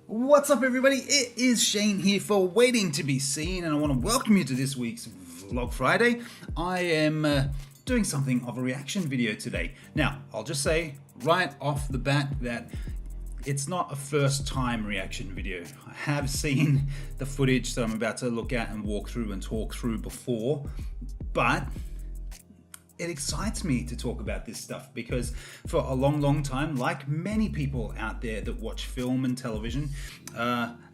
What's up, everybody? It is Shane here for Waiting to Be Seen, and I want to welcome you to this week's Vlog Friday. I am doing something of a reaction video today. Now, I'll just say right off the bat that it's not a first time reaction video. I have seen the footage that I'm about to look at and walk through and talk through before, but it excites me to talk about this stuff because for a long time, like many people out there that watch film and television,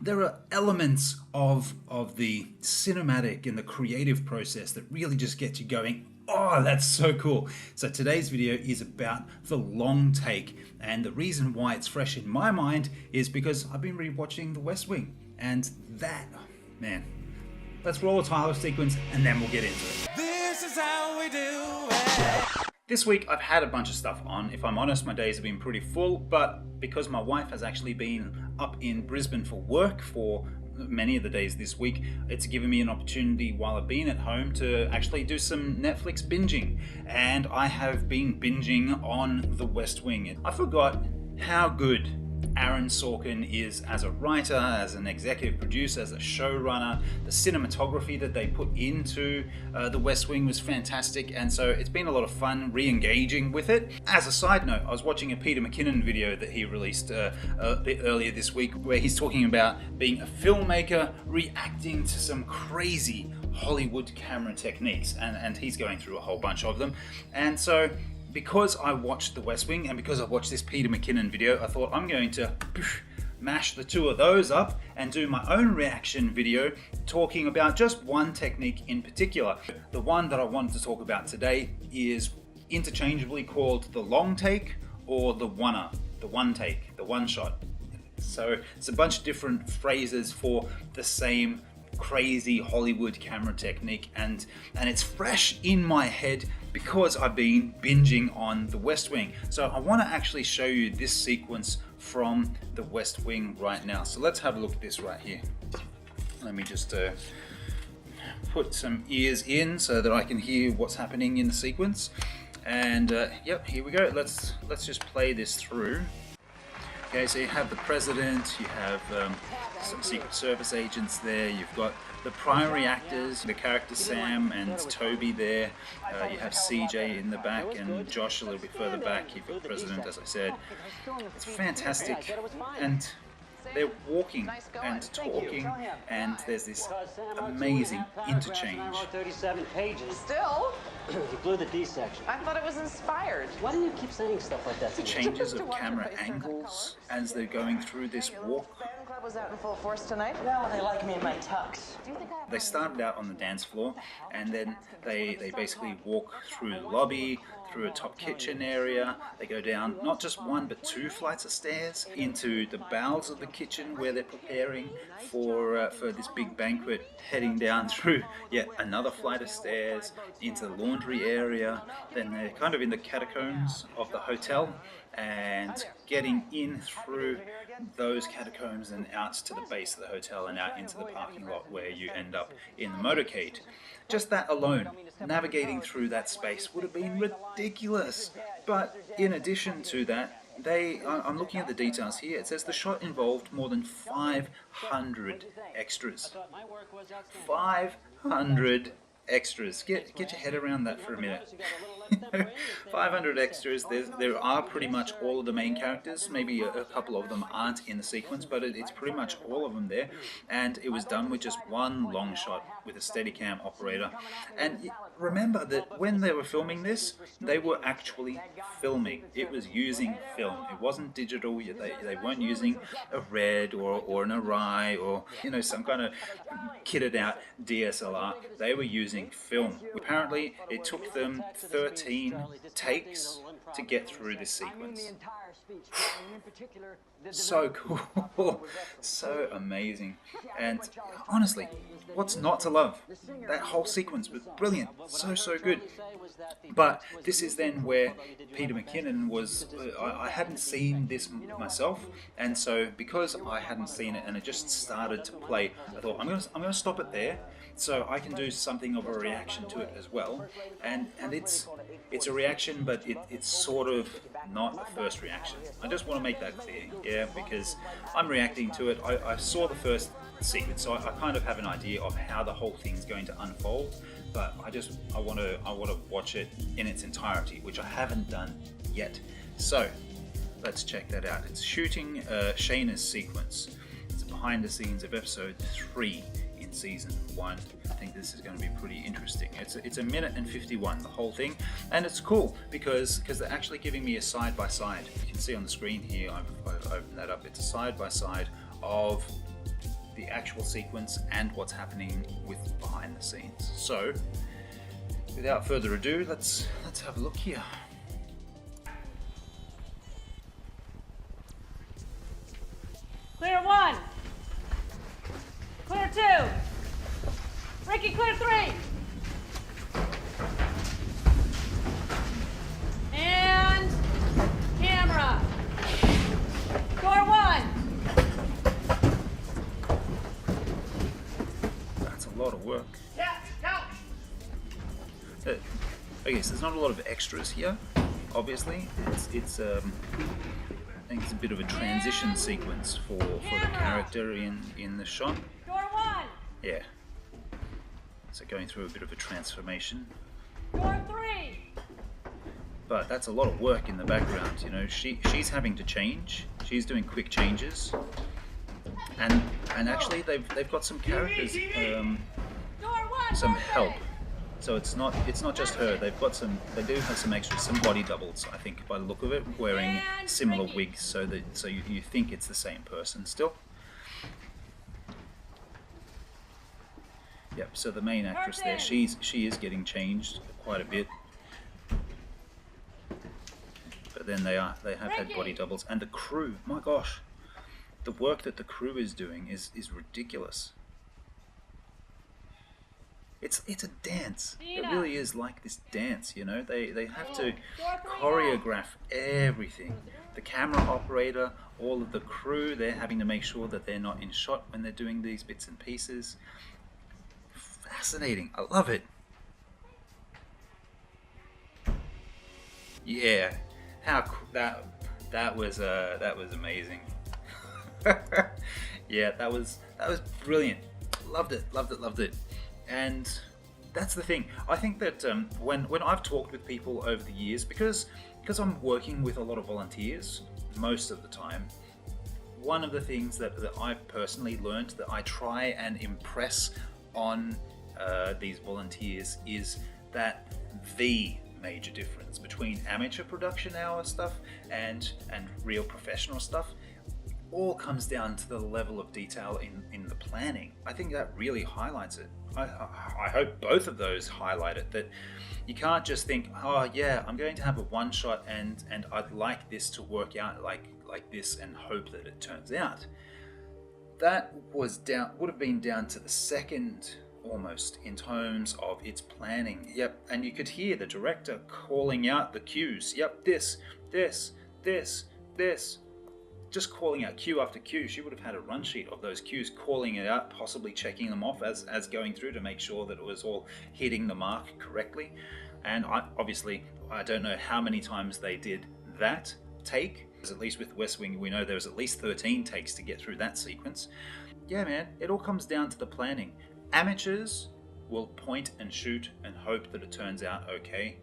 there are elements of the cinematic and the creative process that really just get you going, oh, that's so cool. So today's video is about the long take, and the reason why it's fresh in my mind is because I've been rewatching The West Wing, and that, man, let's roll a title sequence and then we'll get into it. This is how we do it. This week I've had a bunch of stuff on. If I'm honest, my days have been pretty full, but because my wife has actually been up in Brisbane for work for many of the days this week, it's given me an opportunity while I've been at home to actually do some Netflix binging. And I have been binging on The West Wing. I forgot how good Aaron Sorkin is as a writer, as an executive producer, as a showrunner. The cinematography that they put into The West Wing was fantastic, and so it's been a lot of fun re-engaging with it. As a side note, I was watching a Peter McKinnon video that he released a bit earlier this week where he's talking about being a filmmaker reacting to some crazy Hollywood camera techniques, and he's going through a whole bunch of them. And so because I watched The West Wing and because I watched this Peter McKinnon video, I thought I'm going to mash the two of those up and do my own reaction video talking about just one technique in particular. The one that I wanted to talk about today is interchangeably called the long take or the one take, the one shot. So it's a bunch of different phrases for the same crazy Hollywood camera technique, and it's fresh in my head because I've been binging on The West Wing. So I want to actually show you this sequence from The West Wing right now. So let's have a look at this right here. Let me just put some ears in so that I can hear what's happening in the sequence. And yep, here we go. Let's just play this through. Okay, so you have the president, you have some Secret Service agents there, you've got the primary actors, the characters Sam and Toby there, you have CJ in the back and Josh a little bit further back, you've got the president, as I said. It's fantastic, and they're walking and talking, and there's this amazing interchange. 37 pages. Still? You blew the D section. I thought it was inspired. Why do you keep saying stuff like that? The changes of camera angles as they're going through this walk. Fan club was out in full force tonight. Now they like me in my tux. They started out on the dance floor, and then they basically walk through the lobby, through a top kitchen area. They go down not just one but two flights of stairs into the bowels of the kitchen where they're preparing for this big banquet, heading down through yet another flight of stairs into the laundry area. Then they're kind of in the catacombs of the hotel and getting in through those catacombs and out to the base of the hotel and out into the parking lot where you end up in the motorcade. Just that alone, navigating through that space would have been ridiculous. But in addition to that, I'm looking at the details here. It says the shot involved more than 500 extras. 500 extras. Get your head around that for a minute. 500 extras. There are pretty much all of the main characters. Maybe a couple of them aren't in the sequence, but it's pretty much all of them there. And it was done with just one long shot with a Steadicam operator. And remember that when they were filming this, they were actually filming. It was using film. It wasn't digital. They weren't using a Red or an Arai or some kind of kitted out DSLR. They were using film. Apparently, it took them 13 takes to get through this sequence. So cool, so amazing, and honestly, what's not to love? That whole sequence was brilliant, so good. But this is then where Peter McKinnon was, I hadn't seen this myself, and so because I hadn't seen it and it just started to play, I thought I'm gonna stop it there so I can do something of a reaction to it as well. And it's a reaction, but it's sort of not a first reaction. I just want to make that clear, yeah, because I'm reacting to it. I saw the first sequence, so I kind of have an idea of how the whole thing's going to unfold, but I want to watch it in its entirety, which I haven't done yet. So let's check that out. It's shooting Shayna's sequence. It's behind the scenes of episode 3 in season 1. I think this is going to be pretty interesting. It's a minute and 51, the whole thing, and it's cool because they're actually giving me a side by side. You can see on the screen here, I've opened that up. It's a side by side of the actual sequence and what's happening with behind the scenes. So without further ado, let's have a look here. Clear 1. Clear 2. Ricky, clear 3. And camera. Door 1. That's a lot of work. Yeah, go. I guess there's not a lot of extras here. Obviously, it's I think it's a bit of a transition sequence for the character in the shot. Door 1. Yeah. So going through a bit of a transformation. Door 3. But that's a lot of work in the background, you know. She's having to change. She's doing quick changes. And actually they've got some characters Door 1. some help. So it's not just her. They do have some extras, some body doubles, I think, by the look of it, wearing similar wigs, so you think it's the same person still. Yep. So the main actress there, she is getting changed quite a bit. But then they have had body doubles, and the crew. My gosh, the work that the crew is doing is ridiculous. It's a dance. It really is like this dance, you know. They have to choreograph everything. The camera operator, all of the crew, they're having to make sure that they're not in shot when they're doing these bits and pieces. Fascinating. I love it. Yeah. That was amazing. Yeah, that was brilliant. Loved it. And that's the thing. I think that when I've talked with people over the years, because I'm working with a lot of volunteers most of the time, one of the things that I've personally learned that I try and impress on these volunteers is that the major difference between amateur production hour stuff and real professional stuff all comes down to the level of detail in the planning. I think that really highlights it. I hope both of those highlight it, that you can't just think, oh yeah, I'm going to have a one shot and I'd like this to work out like this and hope that it turns out. That would have been down to the second almost in terms of its planning. Yep, and you could hear the director calling out the cues. Yep, this. Just calling out cue after cue. She would have had a run sheet of those cues, calling it out, possibly checking them off as going through to make sure that it was all hitting the mark correctly. And obviously, I don't know how many times they did that take. At least with West Wing, we know there was at least 13 takes to get through that sequence. Yeah, man, it all comes down to the planning. Amateurs will point and shoot and hope that it turns out okay.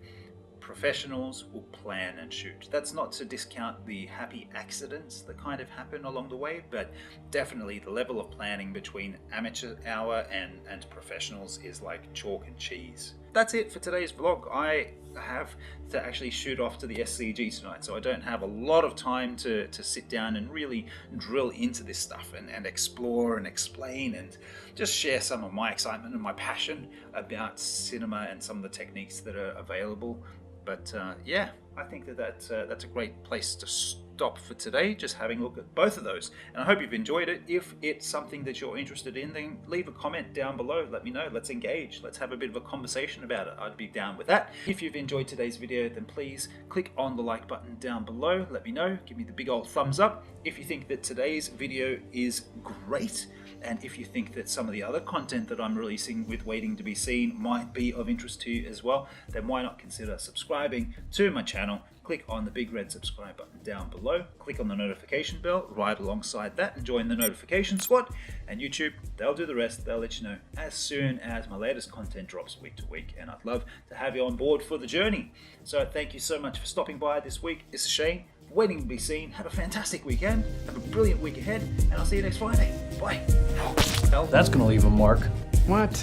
Professionals will plan and shoot. That's not to discount the happy accidents that kind of happen along the way, but definitely the level of planning between amateur hour and professionals is like chalk and cheese. That's it for today's vlog. I have to actually shoot off to the SCG tonight, so I don't have a lot of time to sit down and really drill into this stuff and explore and explain and just share some of my excitement and my passion about cinema and some of the techniques that are available. But yeah, I think that's a great place to stop for today, just having a look at both of those. And I hope you've enjoyed it. If it's something that you're interested in, then leave a comment down below. Let me know. Let's engage. Let's have a bit of a conversation about it. I'd be down with that. If you've enjoyed today's video, then please click on the like button down below. Let me know. Give me the big old thumbs up. If you think that today's video is great, and if you think that some of the other content that I'm releasing with Waiting to be Seen might be of interest to you as well, then why not consider subscribing to my channel, click on the big red subscribe button down below, click on the notification bell right alongside that and join the notification squad. And YouTube, they'll do the rest. They'll let you know as soon as my latest content drops week to week, and I'd love to have you on board for the journey. So thank you so much for stopping by this week. It's Shane, waiting to be seen. Have a fantastic weekend, have a brilliant week ahead, and I'll see you next Friday. Bye. That's gonna leave a mark. What?